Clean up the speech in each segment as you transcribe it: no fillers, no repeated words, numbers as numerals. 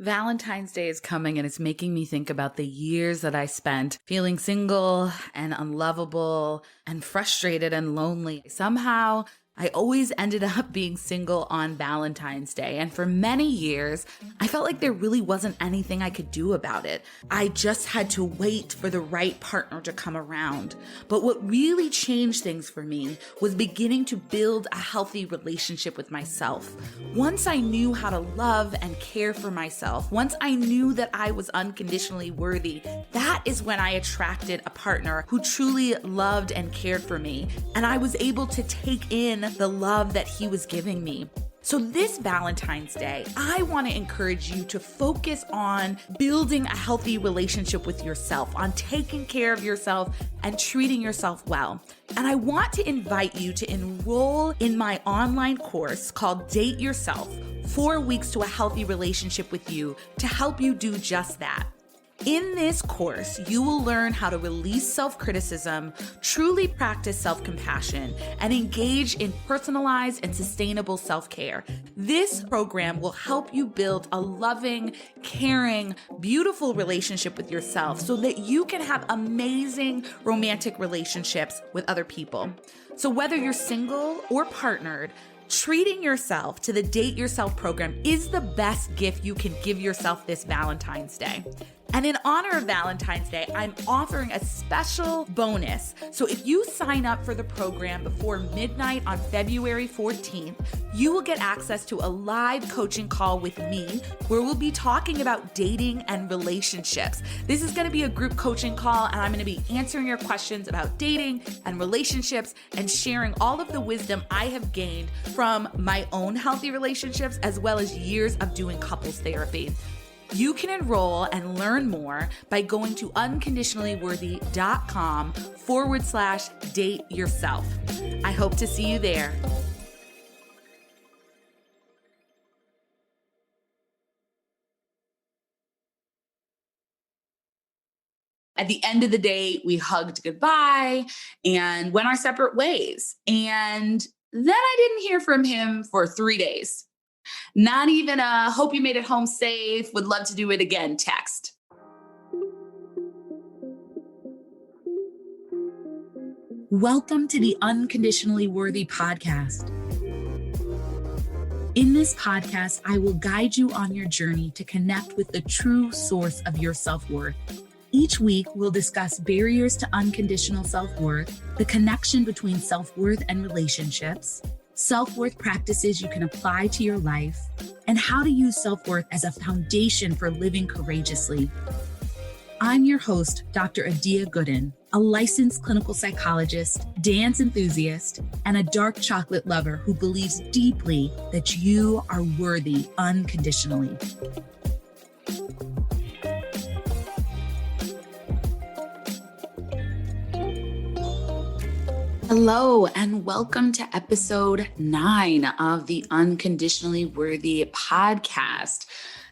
Valentine's Day is coming and it's making me think about the years that I spent feeling single and unlovable and frustrated and lonely. Somehow, I always ended up being single on Valentine's Day. And for many years, I felt like there really wasn't anything I could do about it. I just had to wait for the right partner to come around. But what really changed things for me was beginning to build a healthy relationship with myself. Once I knew how to love and care for myself, once I knew that I was unconditionally worthy, that is when I attracted a partner who truly loved and cared for me. And I was able to take in the love that he was giving me. So this Valentine's Day, I want to encourage you to focus on building a healthy relationship with yourself, on taking care of yourself and treating yourself well. And I want to invite you to enroll in my online course called Date Yourself, 4 weeks to a healthy relationship with you, to help you do just that. In this course, you will learn how to release self-criticism, truly practice self-compassion, and engage in personalized and sustainable self-care. This program will help you build a loving, caring, beautiful relationship with yourself so that you can have amazing romantic relationships with other people. So whether you're single or partnered, treating yourself to the Date Yourself program is the best gift you can give yourself this Valentine's Day. And in honor of Valentine's Day, I'm offering a special bonus. So if you sign up for the program before midnight on February 14th, you will get access to a live coaching call with me where we'll be talking about dating and relationships. This is going to be a group coaching call, and I'm going to be answering your questions about dating and relationships and sharing all of the wisdom I have gained from my own healthy relationships as well as years of doing couples therapy. You can enroll and learn more by going to unconditionallyworthy.com/date yourself. I hope to see you there. At the end of the day, we hugged goodbye and went our separate ways. And then I didn't hear from him for 3 days. Not even a hope you made it home safe, would love to do it again text. Welcome to the Unconditionally Worthy Podcast. In this podcast, I will guide you on your journey to connect with the true source of your self-worth. Each week, we'll discuss barriers to unconditional self-worth, the connection between self-worth and relationships, self-worth practices you can apply to your life, and how to use self-worth as a foundation for living courageously. I'm your host, Dr. Adia Gooden, a licensed clinical psychologist, dance enthusiast, and a dark chocolate lover who believes deeply that you are worthy unconditionally. Hello, and welcome to episode 9 of the Unconditionally Worthy Podcast.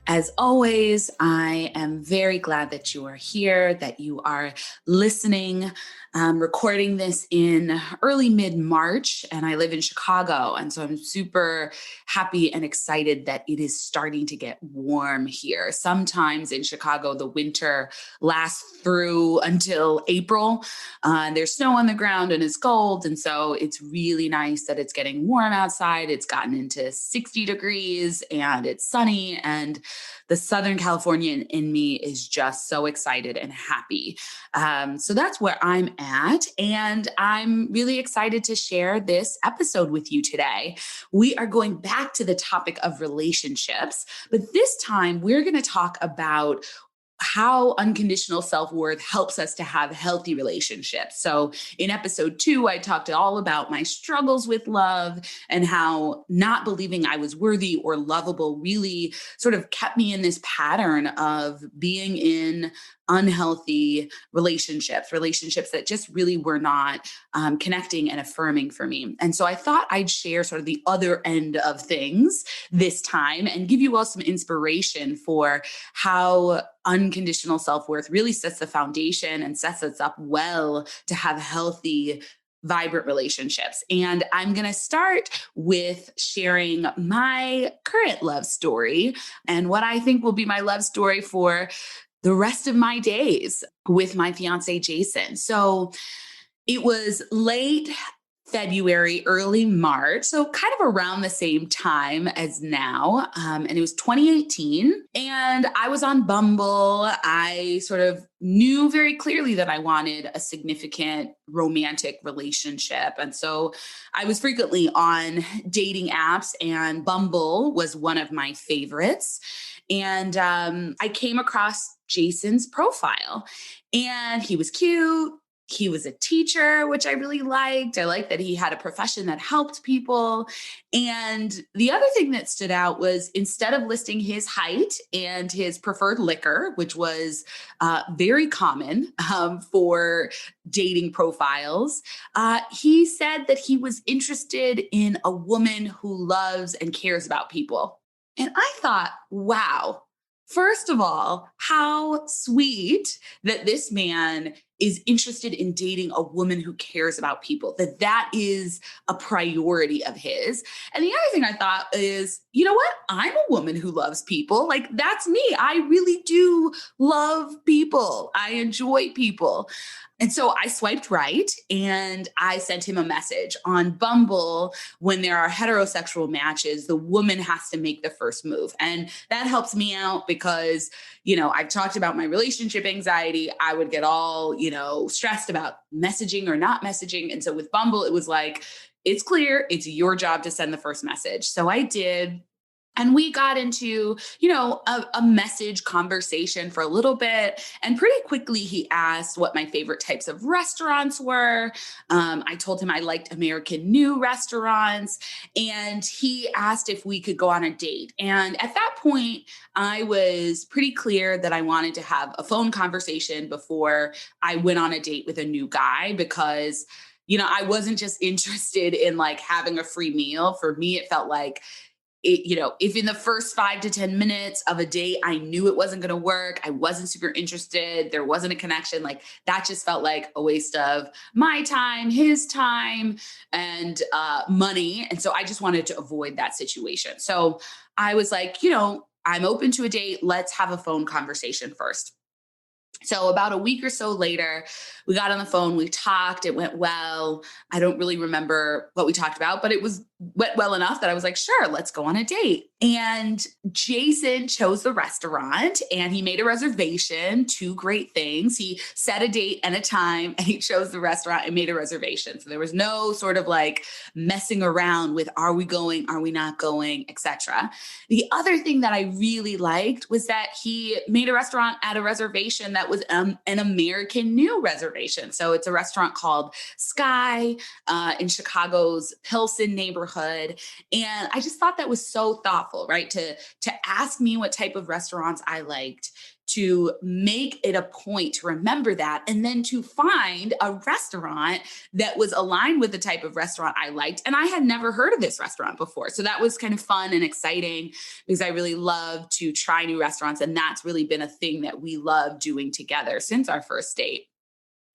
As always, I am very glad that you are here, that you are listening. I'm recording this in early mid-March, and I live in Chicago. And so I'm super happy and excited that it is starting to get warm here. Sometimes in Chicago, the winter lasts through until April. There's snow on the ground and it's cold. And so it's really nice that it's getting warm outside. It's gotten into 60 degrees and it's sunny, and the Southern Californian in me is just so excited and happy. So that's where I'm at. And I'm really excited to share this episode with you today. We are going back to the topic of relationships, but this time we're going to talk about how unconditional self-worth helps us to have healthy relationships. So in episode 2, I talked all about my struggles with love and how not believing I was worthy or lovable really sort of kept me in this pattern of being in unhealthy relationships that just really were not connecting and affirming for me. And so I thought I'd share sort of the other end of things this time and give you all some inspiration for how unconditional self-worth really sets the foundation and sets us up well to have healthy vibrant relationships. And I'm going to start with sharing my current love story and what I think will be my love story for the rest of my days with my fiance, Jason. So it was late February, early March, so kind of around the same time as now. And it was 2018. And I was on Bumble. I sort of knew very clearly that I wanted a significant romantic relationship. And so I was frequently on dating apps, and Bumble was one of my favorites. And I came across Jason's profile, and he was cute. He was a teacher, which I really liked. I liked that he had a profession that helped people. And the other thing that stood out was instead of listing his height and his preferred liquor, which was very common for dating profiles, he said that he was interested in a woman who loves and cares about people. And I thought, wow, first of all, how sweet that this man is interested in dating a woman who cares about people, that is a priority of his. And the other thing I thought is, you know what? I'm a woman who loves people. Like, that's me. I really do love people. I enjoy people. And so I swiped right and I sent him a message. On Bumble, when there are heterosexual matches, the woman has to make the first move. And that helps me out because, I've talked about my relationship anxiety. I would get all, stressed about messaging or not messaging. And so with Bumble, it was like, it's clear, it's your job to send the first message. So I did. And we got into, a message conversation for a little bit. And pretty quickly, he asked what my favorite types of restaurants were. I told him I liked American New restaurants. And he asked if we could go on a date. And at that point, I was pretty clear that I wanted to have a phone conversation before I went on a date with a new guy because I wasn't just interested in like having a free meal. For me, it felt like if in the first 5 to 10 minutes of a date, I knew it wasn't going to work, I wasn't super interested, there wasn't a connection, like that just felt like a waste of my time, his time, and money. And so I just wanted to avoid that situation. So I was like, I'm open to a date. Let's have a phone conversation first. So about a week or so later, we got on the phone, we talked, it went well. I don't really remember what we talked about, but it went well enough that I was like, sure, let's go on a date. And Jason chose the restaurant and he made a reservation, two great things. He set a date and a time and he chose the restaurant and made a reservation. So there was no sort of like messing around with, are we going, are we not going, etc. The other thing that I really liked was that he made a restaurant at a reservation that was an American New reservation. So it's a restaurant called Sky in Chicago's Pilsen neighborhood. And I just thought that was so thoughtful, right? To ask me what type of restaurants I liked, to make it a point to remember that, and then to find a restaurant that was aligned with the type of restaurant I liked. And I had never heard of this restaurant before. So that was kind of fun and exciting because I really love to try new restaurants. And that's really been a thing that we love doing together since our first date.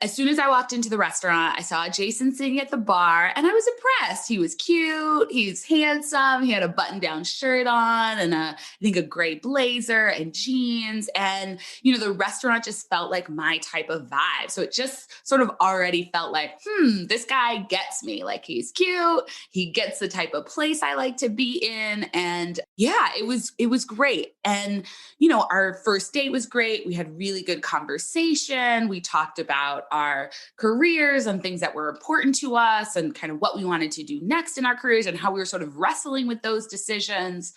As soon as I walked into the restaurant, I saw Jason sitting at the bar and I was impressed. He was cute. He's handsome. He had a button-down shirt on and I think a gray blazer and jeans. And, the restaurant just felt like my type of vibe. So it just sort of already felt like, this guy gets me. Like he's cute. He gets the type of place I like to be in. And yeah, it was great. And, our first date was great. We had really good conversation. We talked about our careers and things that were important to us and kind of what we wanted to do next in our careers and how we were sort of wrestling with those decisions.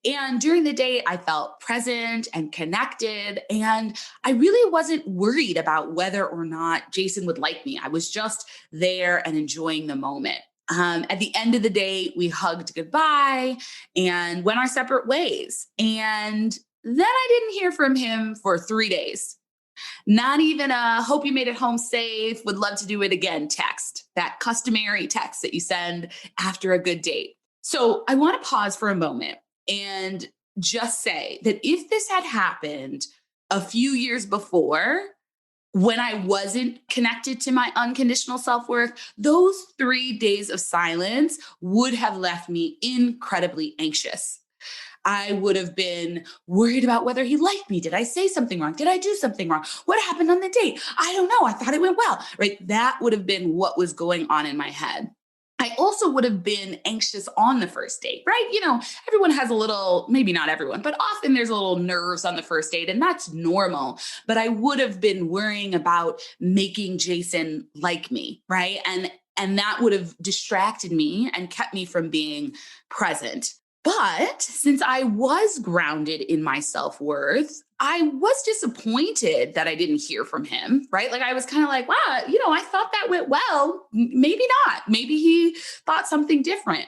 And during the day, I felt present and connected. And I really wasn't worried about whether or not Jason would like me. I was just there and enjoying the moment. At the end of the day, we hugged goodbye and went our separate ways. And then I didn't hear from him for 3 days. Not even a hope you made it home safe, would love to do it again text, that customary text that you send after a good date. So I want to pause for a moment and just say that if this had happened a few years before, when I wasn't connected to my unconditional self-worth, those 3 days of silence would have left me incredibly anxious. I would have been worried about whether he liked me. Did I say something wrong? Did I do something wrong? What happened on the date? I don't know. I thought it went well, right? That would have been what was going on in my head. I also would have been anxious on the first date, right? Everyone has a little, maybe not everyone, but often there's a little nerves on the first date, and that's normal. But I would have been worrying about making Jason like me, right? And that would have distracted me and kept me from being present. But since I was grounded in my self-worth, I was disappointed that I didn't hear from him, right? Like I was kind of like, wow, I thought that went well. Maybe not. Maybe he thought something different.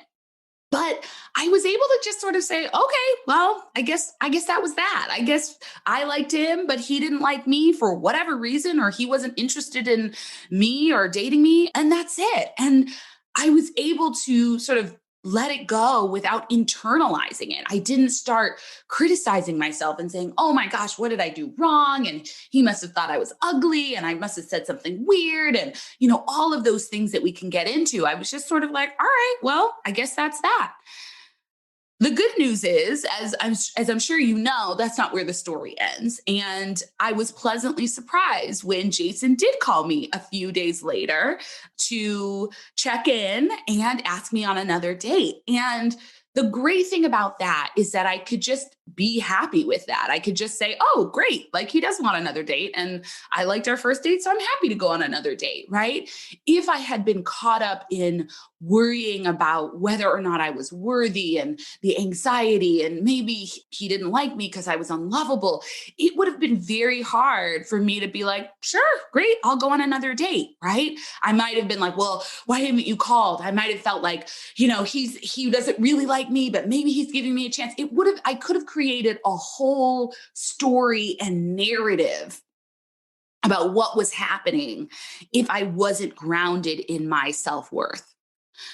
But I was able to just sort of say, okay, well, I guess that was that. I guess I liked him, but he didn't like me for whatever reason, or he wasn't interested in me or dating me. And that's it. And I was able to sort of let it go without internalizing it. I didn't start criticizing myself and saying, oh my gosh, what did I do wrong? And he must have thought I was ugly and I must have said something weird. And, all of those things that we can get into. I was just sort of like, all right, well, I guess that's that. The good news is, as I'm sure you know, that's not where the story ends. And I was pleasantly surprised when Jason did call me a few days later to check in and ask me on another date. And the great thing about that is that I could just be happy with that. I could just say, oh, great. Like he does want another date. And I liked our first date, so I'm happy to go on another date, right? If I had been caught up in worrying about whether or not I was worthy and the anxiety, and maybe he didn't like me because I was unlovable, it would have been very hard for me to be like, sure, great, I'll go on another date, right? I might have been like, well, why haven't you called? I might have felt like, he doesn't really like me, but maybe he's giving me a chance. I could have created a whole story and narrative about what was happening if I wasn't grounded in my self-worth.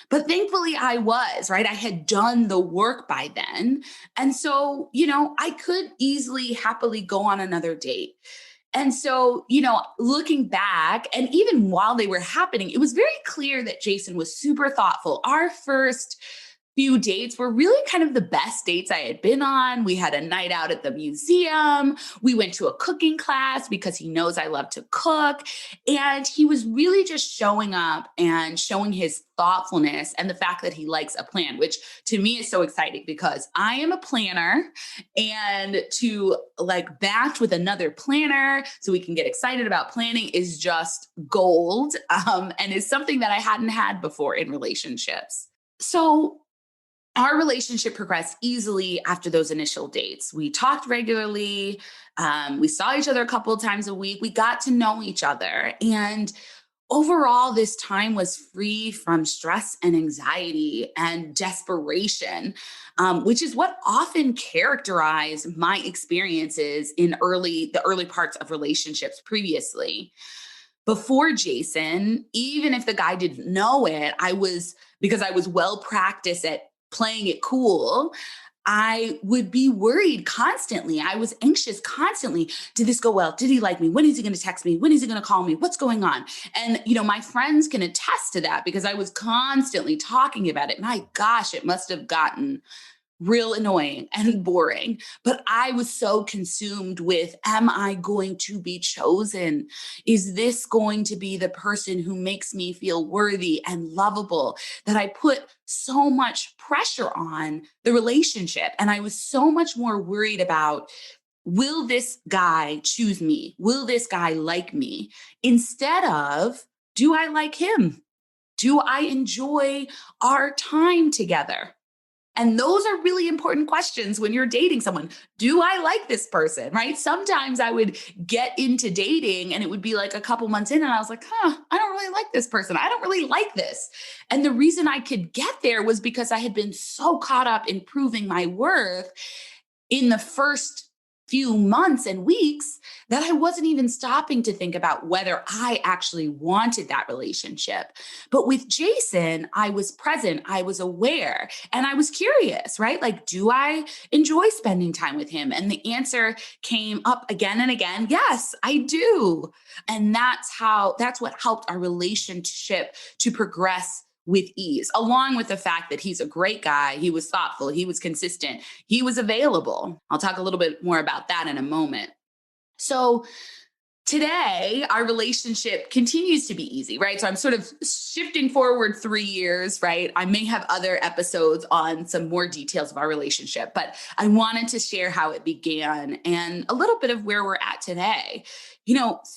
But thankfully I was, right? I had done the work by then. And so, I could easily, happily go on another date. And so, looking back, and even while they were happening, it was very clear that Jason was super thoughtful. Our first few dates were really kind of the best dates I had been on. We had a night out at the museum. We went to a cooking class because he knows I love to cook. And he was really just showing up and showing his thoughtfulness and the fact that he likes a plan, which to me is so exciting because I am a planner, and to match with another planner so we can get excited about planning is just gold, and is something that I hadn't had before in relationships. So our relationship progressed easily after those initial dates. We talked regularly. We saw each other a couple of times a week. We got to know each other. And overall, this time was free from stress and anxiety and desperation, which is what often characterized my experiences in the early parts of relationships previously. Before Jason, even if the guy didn't know it, because I was well practiced at playing it cool, I would be worried constantly. I was anxious constantly. Did this go well? Did he like me? When is he going to text me? When is he going to call me? What's going on? And, my friends can attest to that because I was constantly talking about it. My gosh, it must have gotten real annoying and boring. But I was so consumed with, am I going to be chosen? Is this going to be the person who makes me feel worthy and lovable? That I put so much pressure on the relationship. And I was so much more worried about, will this guy choose me? Will this guy like me? Instead of, do I like him? Do I enjoy our time together? And those are really important questions when you're dating someone. Do I like this person, right? Sometimes I would get into dating and it would be like a couple months in and I was like, I don't really like this person. I don't really like this. And the reason I could get there was because I had been so caught up in proving my worth in the first few months and weeks that I wasn't even stopping to think about whether I actually wanted that relationship. But with Jason, I was present, I was aware, and I was curious, right? Like, do I enjoy spending time with him? And the answer came up again and again. Yes, I do. And that's what helped our relationship to progress with ease, along with the fact that he's a great guy. He was thoughtful. He was consistent. He was available. I'll talk a little bit more about that in a moment. So today, our relationship continues to be easy, right? So I'm sort of shifting forward 3 years, right? I may have other episodes on some more details of our relationship, but I wanted to share how it began and a little bit of where we're at today.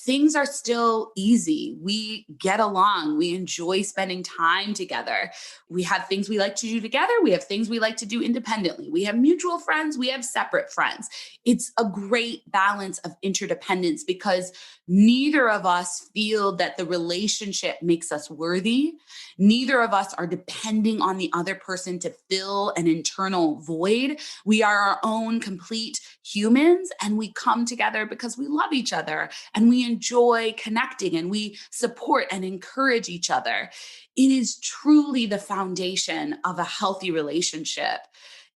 Things are still easy. We get along. We enjoy spending time together. We have things we like to do together. We have things we like to do independently. We have mutual friends. We have separate friends. It's a great balance of interdependence because neither of us feel that the relationship makes us worthy. Neither of us are depending on the other person to fill an internal void. We are our own complete humans, and we come together because we love each other and we enjoy connecting and we support and encourage each other. It is truly the foundation of a healthy relationship.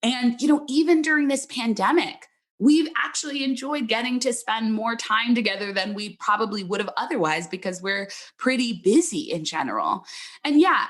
And, even during this pandemic, we've actually enjoyed getting to spend more time together than we probably would have otherwise because we're pretty busy in general. And yeah,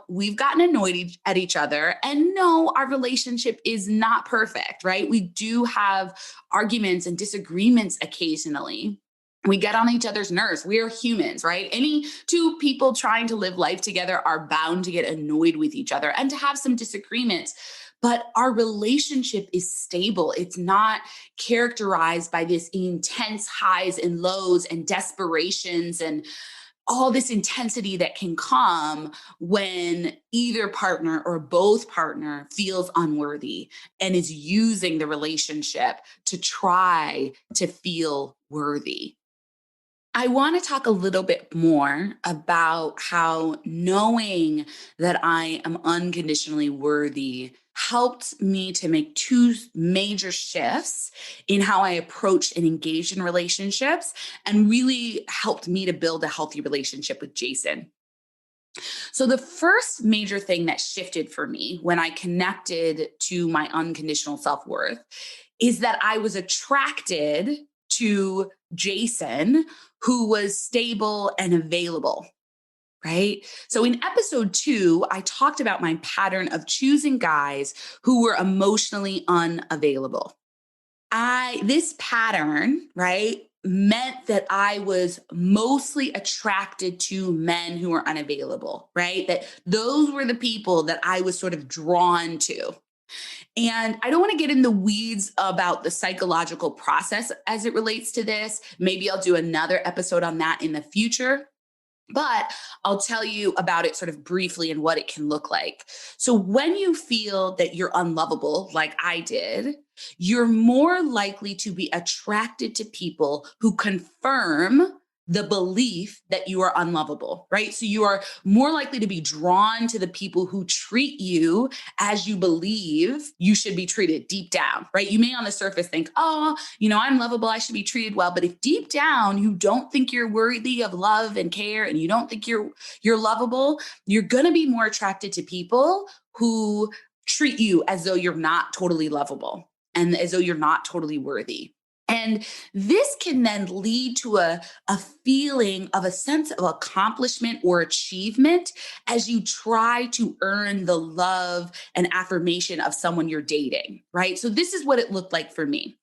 we've gotten annoyed at each other. And no, our relationship is not perfect, right? We do have arguments and disagreements occasionally. We get on each other's nerves. We are humans, right? Any two people trying to live life together are bound to get annoyed with each other and to have some disagreements. But our relationship is stable. It's not characterized by this intense highs and lows and desperations and all this intensity that can come when either partner or both partner feels unworthy and is using the relationship to try to feel worthy. I want to talk a little bit more about how knowing that I am unconditionally worthy helped me to make two major shifts in how I approach and engage in relationships and really helped me to build a healthy relationship with Jason. So, the first major thing that shifted for me when I connected to my unconditional self worth is that I was attracted to Jason, who was stable and available, right? So in episode 2, I talked about my pattern of choosing guys who were emotionally unavailable. This pattern, right, meant that I was mostly attracted to men who were unavailable, right? That those were the people that I was sort of drawn to. And I don't want to get in the weeds about the psychological process as it relates to this. Maybe I'll do another episode on that in the future. But I'll tell you about it sort of briefly and what it can look like. So, when you feel that you're unlovable, like I did, you're more likely to be attracted to people who confirm the belief that you are unlovable, right? So, you are more likely to be drawn to the people who treat you as you believe you should be treated deep down, right? You may on the surface think, oh, I'm lovable, I should be treated well. But if deep down you don't think you're worthy of love and care and you don't think you're lovable, you're going to be more attracted to people who treat you as though you're not totally lovable and as though you're not totally worthy. And this can then lead to a feeling of a sense of accomplishment or achievement as you try to earn the love and affirmation of someone you're dating, right? So this is what it looked like for me.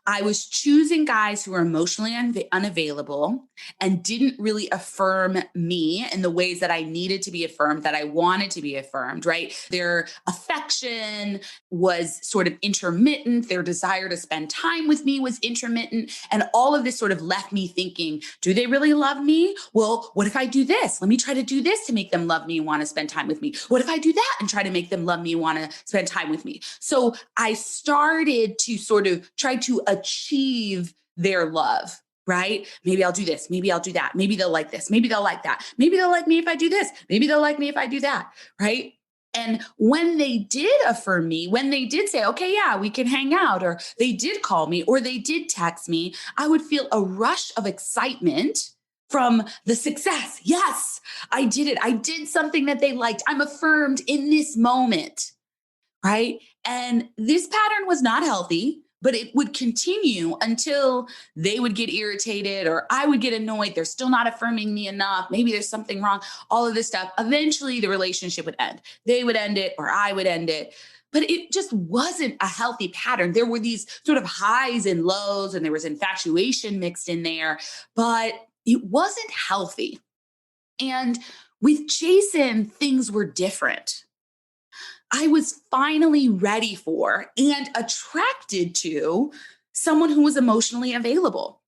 I was choosing guys who were emotionally unavailable and didn't really affirm me in the ways that I needed to be affirmed, that I wanted to be affirmed, right? Their affection was sort of intermittent. Their desire to spend time with me was intermittent. And all of this sort of left me thinking, do they really love me? Well, what if I do this? Let me try to do this to make them love me and want to spend time with me. What if I do that and try to make them love me and want to spend time with me? So I started to sort of try to achieve their love, right? Maybe I'll do this. Maybe I'll do that. Maybe they'll like this. Maybe they'll like that. Maybe they'll like me if I do this. Maybe they'll like me if I do that, right? And when they did affirm me, when they did say, okay, yeah, we can hang out, or they did call me, or they did text me, I would feel a rush of excitement from the success. Yes, I did it. I did something that they liked. I'm affirmed in this moment, right? And this pattern was not healthy, but it would continue until they would get irritated or I would get annoyed. They're still not affirming me enough. Maybe there's something wrong, all of this stuff. Eventually, the relationship would end. They would end it or I would end it. But it just wasn't a healthy pattern. There were these sort of highs and lows, and there was infatuation mixed in there, but it wasn't healthy. And with Jason, things were different. I was finally ready for and attracted to someone who was emotionally available,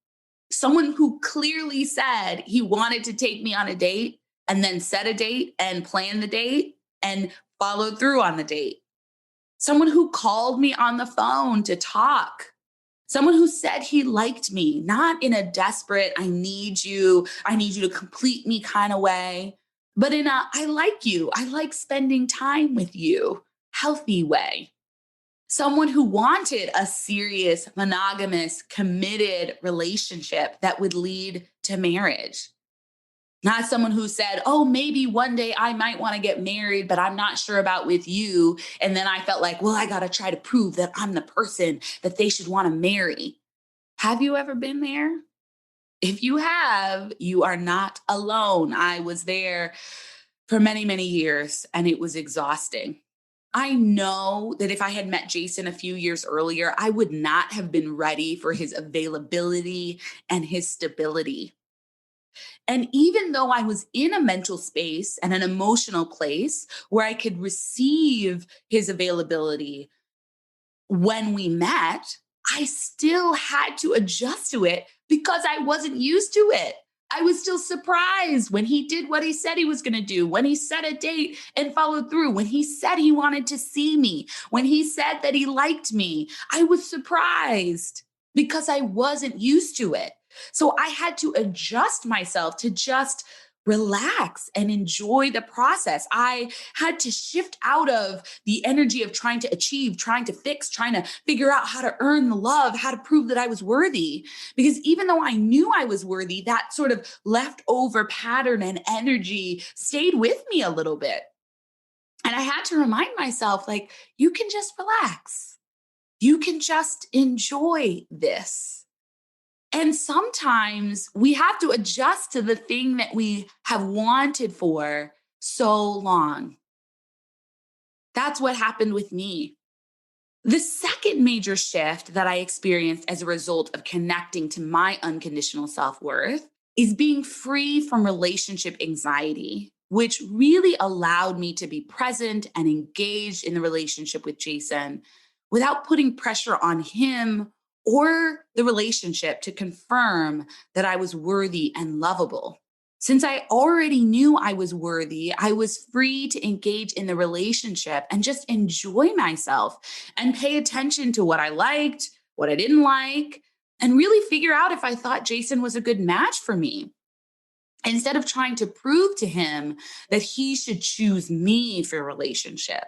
someone who clearly said he wanted to take me on a date and then set a date and plan the date and followed through on the date, someone who called me on the phone to talk. Someone who said he liked me, not in a desperate, I need you to complete me kind of way, but in a, I like you, I like spending time with you, healthy way. Someone who wanted a serious, monogamous, committed relationship that would lead to marriage. Not someone who said, oh, maybe one day I might want to get married, but I'm not sure about with you. And then I felt like, well, I got to try to prove that I'm the person that they should want to marry. Have you ever been there? If you have, you are not alone. I was there for many, many years, and it was exhausting. I know that if I had met Jason a few years earlier, I would not have been ready for his availability and his stability. And even though I was in a mental space and an emotional place where I could receive his availability when we met, I still had to adjust to it because I wasn't used to it. I was still surprised when he did what he said he was going to do, when he set a date and followed through, when he said he wanted to see me, when he said that he liked me. I was surprised because I wasn't used to it. So I had to adjust myself to just relax and enjoy the process. I had to shift out of the energy of trying to achieve, trying to fix, trying to figure out how to earn the love, how to prove that I was worthy. Because even though I knew I was worthy, that sort of leftover pattern and energy stayed with me a little bit. And I had to remind myself, like, you can just relax. You can just enjoy this. And sometimes we have to adjust to the thing that we have wanted for so long. That's what happened with me. The second major shift that I experienced as a result of connecting to my unconditional self-worth is being free from relationship anxiety, which really allowed me to be present and engaged in the relationship with Jason without putting pressure on him or the relationship to confirm that I was worthy and lovable. Since I already knew I was worthy, I was free to engage in the relationship and just enjoy myself and pay attention to what I liked, what I didn't like, and really figure out if I thought Jason was a good match for me. Instead of trying to prove to him that he should choose me for a relationship.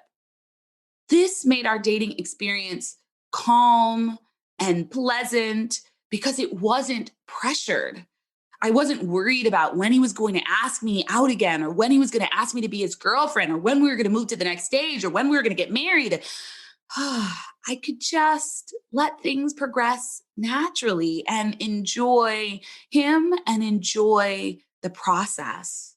This made our dating experience calm and pleasant because it wasn't pressured. I wasn't worried about when he was going to ask me out again, or when he was going to ask me to be his girlfriend, or when we were going to move to the next stage, or when we were going to get married. I could just let things progress naturally and enjoy him and enjoy the process.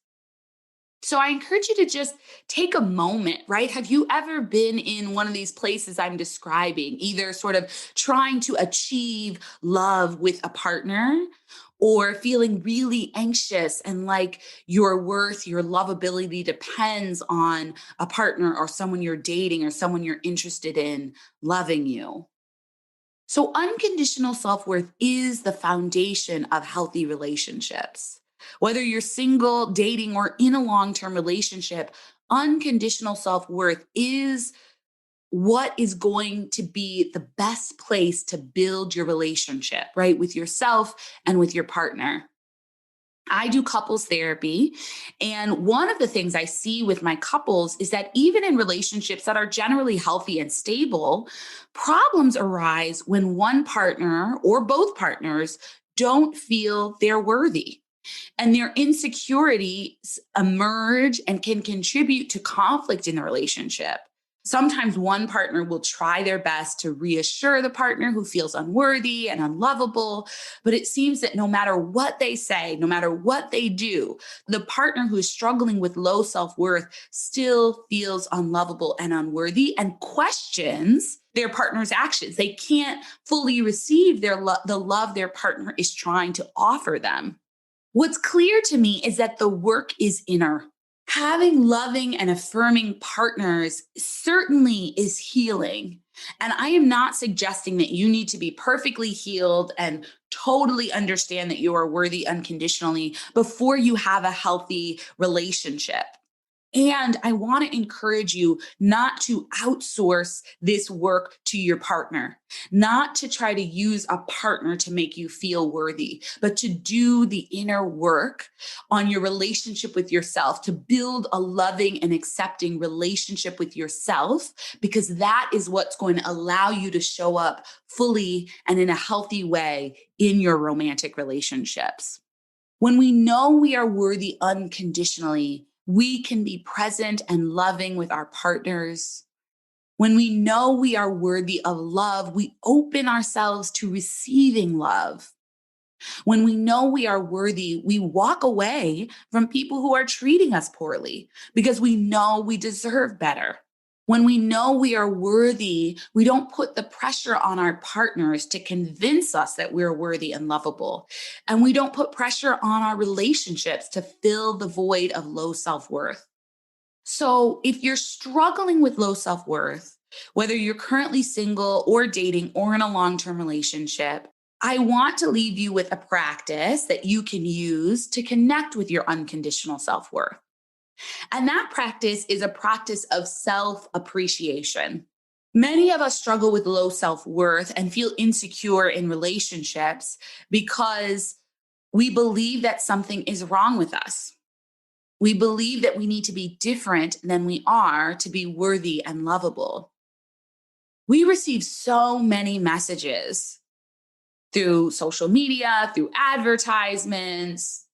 So I encourage you to just take a moment, right? Have you ever been in one of these places I'm describing, either sort of trying to achieve love with a partner or feeling really anxious and like your worth, your lovability depends on a partner or someone you're dating or someone you're interested in loving you? So unconditional self-worth is the foundation of healthy relationships. Whether you're single, dating, or in a long-term relationship, unconditional self-worth is what is going to be the best place to build your relationship, right? With yourself and with your partner. I do couples therapy. And one of the things I see with my couples is that even in relationships that are generally healthy and stable, problems arise when one partner or both partners don't feel they're worthy. And their insecurities emerge and can contribute to conflict in the relationship. Sometimes one partner will try their best to reassure the partner who feels unworthy and unlovable, but it seems that no matter what they say, no matter what they do, the partner who is struggling with low self-worth still feels unlovable and unworthy and questions their partner's actions. They can't fully receive the love their partner is trying to offer them. What's clear to me is that the work is inner. Having loving and affirming partners certainly is healing. And I am not suggesting that you need to be perfectly healed and totally understand that you are worthy unconditionally before you have a healthy relationship. And I want to encourage you not to outsource this work to your partner, not to try to use a partner to make you feel worthy, but to do the inner work on your relationship with yourself, to build a loving and accepting relationship with yourself, because that is what's going to allow you to show up fully and in a healthy way in your romantic relationships. When we know we are worthy unconditionally, we can be present and loving with our partners. When we know we are worthy of love, we open ourselves to receiving love. When we know we are worthy, we walk away from people who are treating us poorly because we know we deserve better. When we know we are worthy, we don't put the pressure on our partners to convince us that we're worthy and lovable. And we don't put pressure on our relationships to fill the void of low self-worth. So if you're struggling with low self-worth, whether you're currently single or dating or in a long-term relationship, I want to leave you with a practice that you can use to connect with your unconditional self-worth. And that practice is a practice of self-appreciation. Many of us struggle with low self-worth and feel insecure in relationships because we believe that something is wrong with us. We believe that we need to be different than we are to be worthy and lovable. We receive so many messages through social media, through advertisements,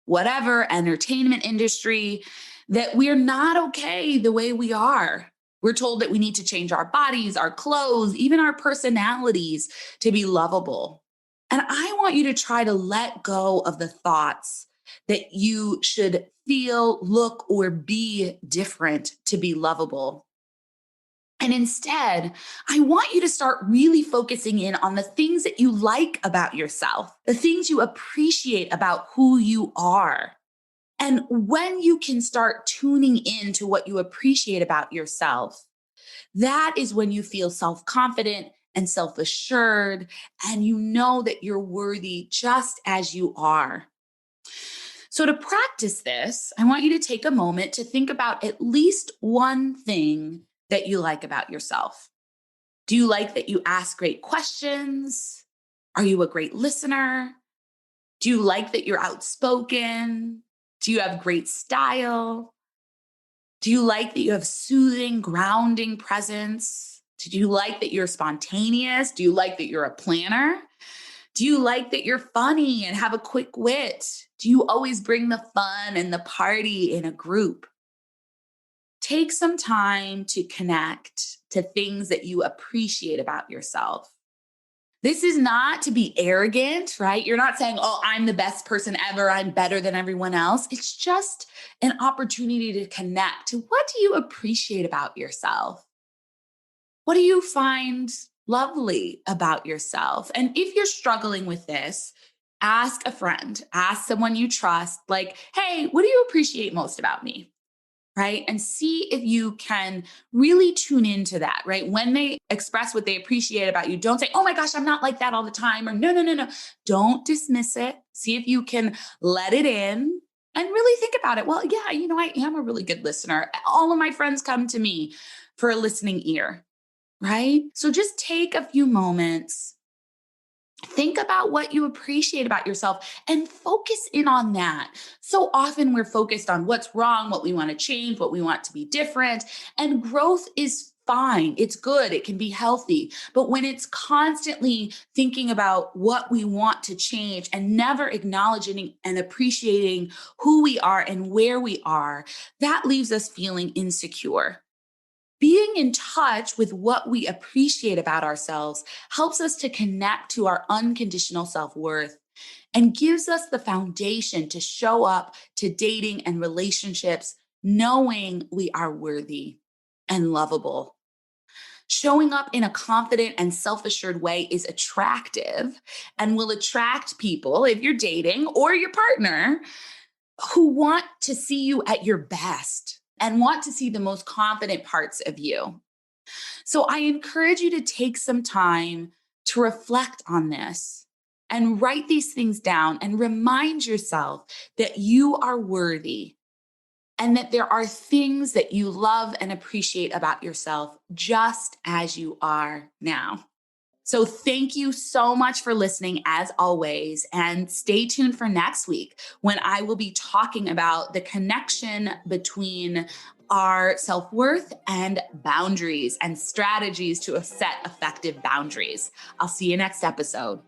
whatever, entertainment industry, that we're not okay the way we are. We're told that we need to change our bodies, our clothes, even our personalities to be lovable. And I want you to try to let go of the thoughts that you should feel, look, or be different to be lovable. And instead, I want you to start really focusing in on the things that you like about yourself, the things you appreciate about who you are. And when you can start tuning in to what you appreciate about yourself, that is when you feel self-confident and self-assured, and you know that you're worthy just as you are. So to practice this, I want you to take a moment to think about at least one thing that you like about yourself. Do you like that you ask great questions? Are you a great listener? Do you like that you're outspoken? Do you have great style? Do you like that you have soothing, grounding presence? Do you like that you're spontaneous? Do you like that you're a planner? Do you like that you're funny and have a quick wit? Do you always bring the fun and the party in a group? Take some time to connect to things that you appreciate about yourself. This is not to be arrogant, right? You're not saying, oh, I'm the best person ever. I'm better than everyone else. It's just an opportunity to connect to what do you appreciate about yourself? What do you find lovely about yourself? And if you're struggling with this, ask a friend, ask someone you trust, like, hey, what do you appreciate most about me? Right? And see if you can really tune into that, right? When they express what they appreciate about you, don't say, oh my gosh, I'm not like that all the time, or no, no, no, no. Don't dismiss it. See if you can let it in and really think about it. Well, yeah, I am a really good listener. All of my friends come to me for a listening ear, right? So just take a few moments Think about what you appreciate about yourself and focus in on that. So often we're focused on what's wrong, what we want to change, what we want to be different. And growth is fine. It's good. It can be healthy. But when it's constantly thinking about what we want to change and never acknowledging and appreciating who we are and where we are, that leaves us feeling insecure. Being in touch with what we appreciate about ourselves helps us to connect to our unconditional self-worth and gives us the foundation to show up to dating and relationships knowing we are worthy and lovable. Showing up in a confident and self-assured way is attractive and will attract people, if you're dating or your partner, who want to see you at your best and want to see the most confident parts of you. So I encourage you to take some time to reflect on this and write these things down and remind yourself that you are worthy and that there are things that you love and appreciate about yourself just as you are now. So thank you so much for listening as always, and stay tuned for next week when I will be talking about the connection between our self-worth and boundaries and strategies to set effective boundaries. I'll see you next episode.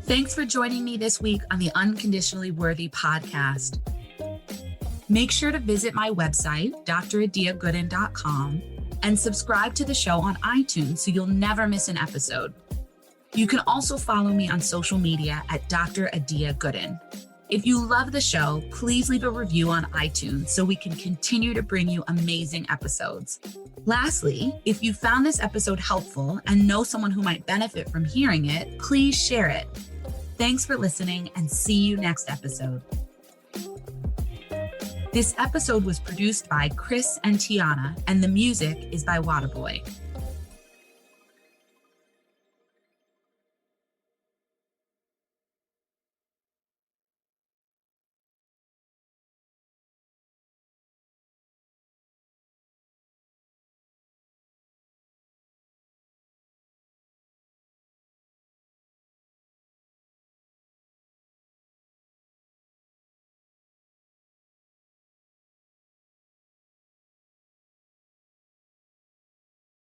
Thanks for joining me this week on the Unconditionally Worthy Podcast. Make sure to visit my website, dradiagooden.com, and subscribe to the show on iTunes so you'll never miss an episode. You can also follow me on social media at Dr. Adia Gooden. If you love the show, please leave a review on iTunes so we can continue to bring you amazing episodes. Lastly, if you found this episode helpful and know someone who might benefit from hearing it, please share it. Thanks for listening, and see you next episode. This episode was produced by Chris and Tiana, and the music is by Waterboy.